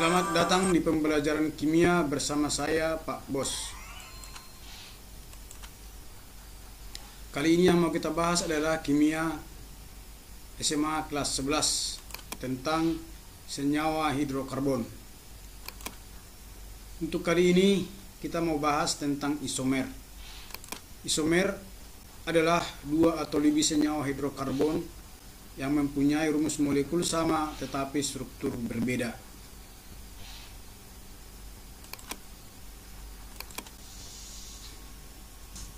Selamat datang di pembelajaran kimia bersama saya, Pak Bos. Kali ini yang mau kita bahas adalah kimia SMA kelas 11 tentang senyawa hidrokarbon. Untuk kali ini kita mau bahas tentang isomer. Isomer adalah dua atau lebih senyawa hidrokarbon yang mempunyai rumus molekul sama tetapi struktur berbeda.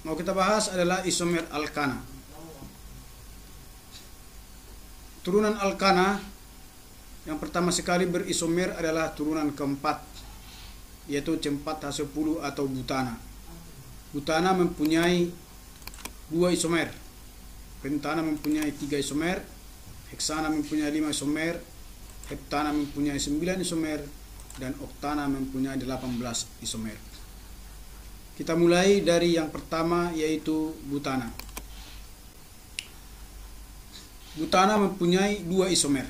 Mau kita bahas adalah isomer alkana. Turunan alkana yang pertama sekali berisomer adalah turunan keempat, yaitu C4H10 atau butana. Butana mempunyai 2 isomer, pentana mempunyai 3 isomer, heksana mempunyai 5 isomer, heptana mempunyai 9 isomer, dan oktana mempunyai 18 isomer. Kita mulai dari yang pertama, yaitu butana. Butana mempunyai 2 isomer.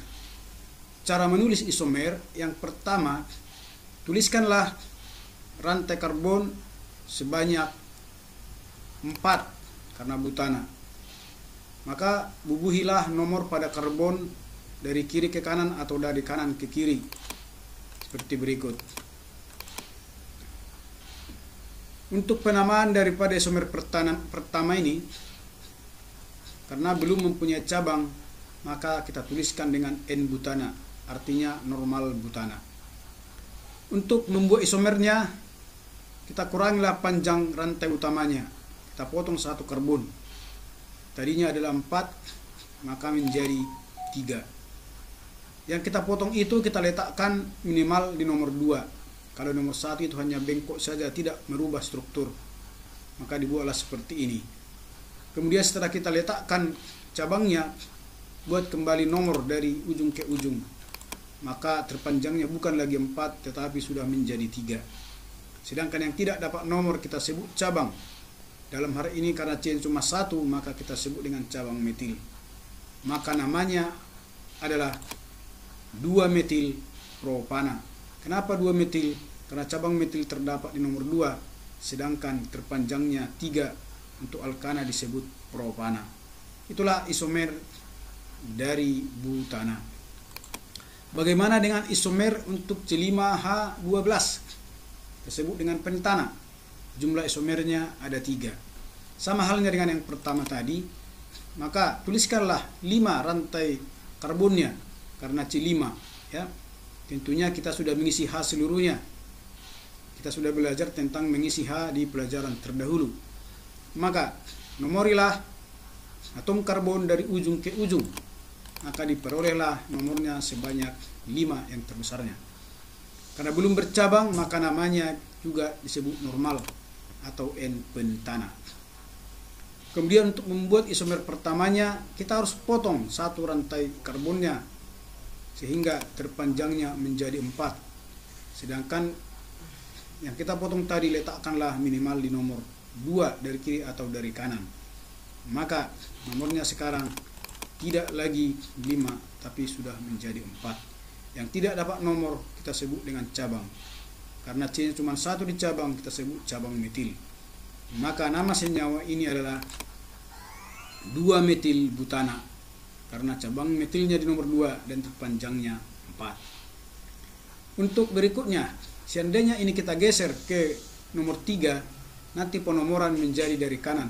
Cara menulis isomer, yang pertama, tuliskanlah rantai karbon sebanyak 4 karena butana. Maka bubuhilah nomor pada karbon dari kiri ke kanan atau dari kanan ke kiri seperti berikut. Untuk penamaan daripada isomer pertama ini, karena belum mempunyai cabang, maka kita tuliskan dengan N-butana, artinya normal butana. Untuk membuat isomernya, kita kurangilah panjang rantai utamanya. Kita potong 1 karbon. Tadinya adalah 4, maka menjadi 3. Yang kita potong itu kita letakkan minimal di nomor 2. Kalau nomor 1 itu hanya bengkok saja, tidak merubah struktur, maka dibuatlah seperti ini. Kemudian setelah kita letakkan cabangnya, buat kembali nomor dari ujung ke ujung. Maka terpanjangnya bukan lagi 4, tetapi sudah menjadi 3. Sedangkan yang tidak dapat nomor kita sebut cabang. Dalam hari ini karena C cuma 1, maka kita sebut dengan cabang metil. Maka namanya adalah 2-metil propana. Kenapa 2 metil? Karena cabang metil terdapat di nomor 2, sedangkan terpanjangnya 3 untuk alkana disebut propana. Itulah isomer dari butana. Bagaimana dengan isomer untuk C5H12? Disebut dengan pentana. Jumlah isomernya ada 3. Sama halnya dengan yang pertama tadi, maka tuliskanlah 5 rantai karbonnya karena C5, ya. Tentunya kita sudah mengisi H seluruhnya. Kita sudah belajar tentang mengisi H di pelajaran terdahulu. Maka nomorilah atom karbon dari ujung ke ujung. Maka diperolehlah nomornya sebanyak 5 yang terbesarnya. Karena belum bercabang, maka namanya juga disebut normal atau N-pentana. Kemudian untuk membuat isomer pertamanya, kita harus potong 1 rantai karbonnya sehingga terpanjangnya menjadi 4. Sedangkan yang kita potong tadi letakkanlah minimal di nomor 2 dari kiri atau dari kanan. Maka nomornya sekarang tidak lagi 5, tapi sudah menjadi 4. Yang tidak dapat nomor kita sebut dengan cabang. Karena C cuma 1 di cabang, kita sebut cabang metil. Maka nama senyawa ini adalah 2-metil butana. Karena cabang metilnya di nomor 2 dan terpanjangnya 4. Untuk berikutnya, seandainya ini kita geser ke nomor 3, nanti penomoran menjadi dari kanan.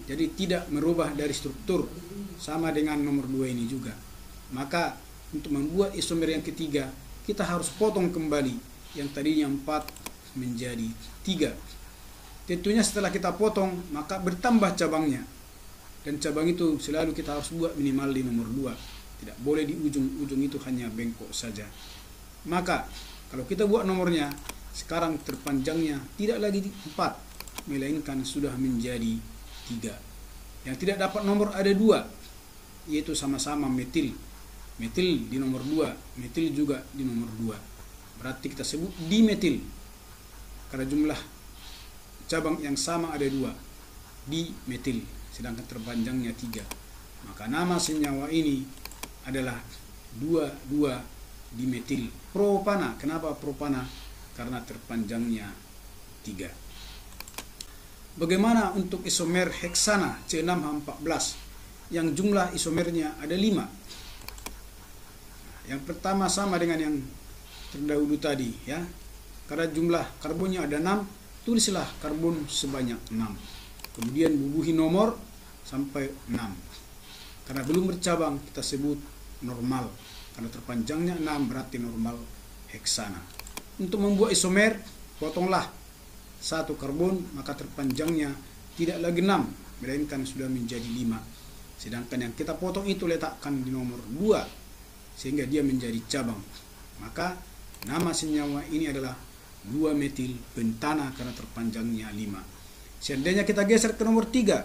Jadi tidak merubah dari struktur, sama dengan nomor 2 ini juga. Maka untuk membuat isomer yang ketiga, kita harus potong kembali yang tadinya 4 menjadi 3. Tentunya setelah kita potong, maka bertambah cabangnya. Dan cabang itu selalu kita harus buat minimal di nomor 2. Tidak boleh di ujung-ujung itu hanya bengkok saja. Maka kalau kita buat nomornya, sekarang terpanjangnya tidak lagi 4, melainkan sudah menjadi 3. Yang tidak dapat nomor ada 2, yaitu sama-sama metil. Metil di nomor 2, metil juga di nomor 2. Berarti kita sebut dimetil. Karena jumlah cabang yang sama ada 2, dimetil. Sedangkan terpanjangnya 3. Maka nama senyawa ini adalah 2,2 dimetil propana. Kenapa propana? Karena terpanjangnya 3. Bagaimana untuk isomer heksana C6H14 yang jumlah isomernya ada 5? Yang pertama sama dengan yang terdahulu tadi ya. Karena jumlah karbonnya ada 6, tulislah karbon sebanyak 6. Kemudian bubuhi nomor sampai 6. Karena belum bercabang kita sebut normal. Karena terpanjangnya 6 berarti normal heksana. Untuk membuat isomer, potonglah 1 karbon, maka terpanjangnya tidak lagi 6, melainkan sudah menjadi 5. Sedangkan yang kita potong itu letakkan di nomor 2, sehingga dia menjadi cabang. Maka nama senyawa ini adalah 2-metil pentana karena terpanjangnya 5. Seandainya kita geser ke nomor 3,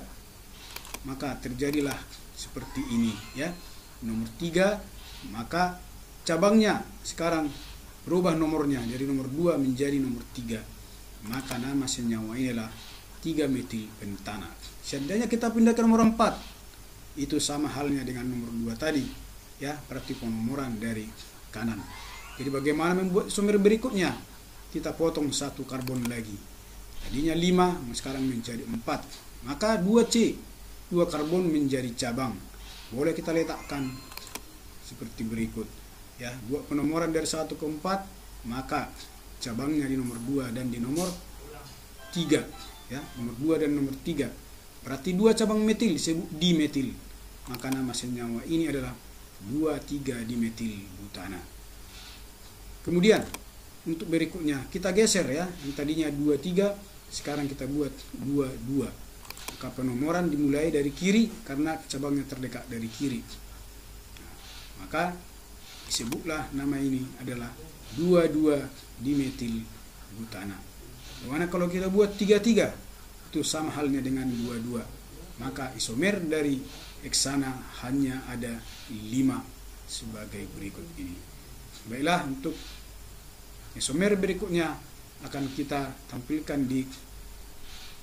maka terjadilah seperti ini ya. Nomor 3, maka cabangnya sekarang berubah nomornya dari nomor 2 menjadi nomor 3. Maka nama senyawa ini adalah 3-metil pentana. Seandainya kita pindah ke nomor 4, itu sama halnya dengan nomor 2 tadi ya, berarti penomoran dari kanan. Jadi bagaimana membuat isomer berikutnya? Kita potong 1 karbon lagi. Tadinya 5, sekarang menjadi 4. Maka 2C, 2 karbon menjadi cabang. Boleh kita letakkan seperti berikut ya. Buat penomoran dari 1 ke 4, maka cabangnya di nomor 2 dan di nomor 3 ya. Nomor 2 dan nomor 3. Berarti 2 cabang metil disebut dimetil. Maka nama senyawa ini adalah 2,3-dimetil butana. Kemudian untuk berikutnya kita geser ya. Yang tadinya 2,3, sekarang kita buat 2,2. Maka penomoran dimulai dari kiri karena cabangnya terdekat dari kiri. Maka disebutlah nama ini adalah 2,2-dimetil butana. Bagaimana kalau kita buat 3,3? Itu sama halnya dengan 2,2. Maka isomer dari heksana hanya ada 5 sebagai berikut ini. Baiklah, untuk isomer berikutnya akan kita tampilkan di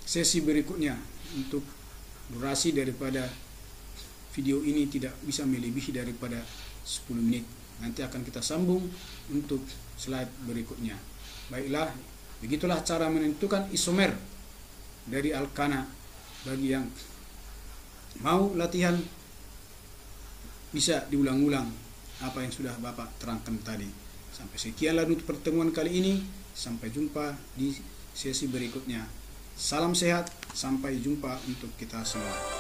sesi berikutnya. Untuk durasi daripada video ini tidak bisa melebihi daripada 10 menit. Nanti akan kita sambung untuk slide berikutnya. Baiklah, begitulah cara menentukan isomer dari alkana. Bagi yang mau latihan bisa diulang-ulang apa yang sudah Bapak terangkan tadi. Sampai sekianlah untuk pertemuan kali ini. Sampai jumpa di sesi berikutnya. Salam sehat, sampai jumpa untuk kita semua.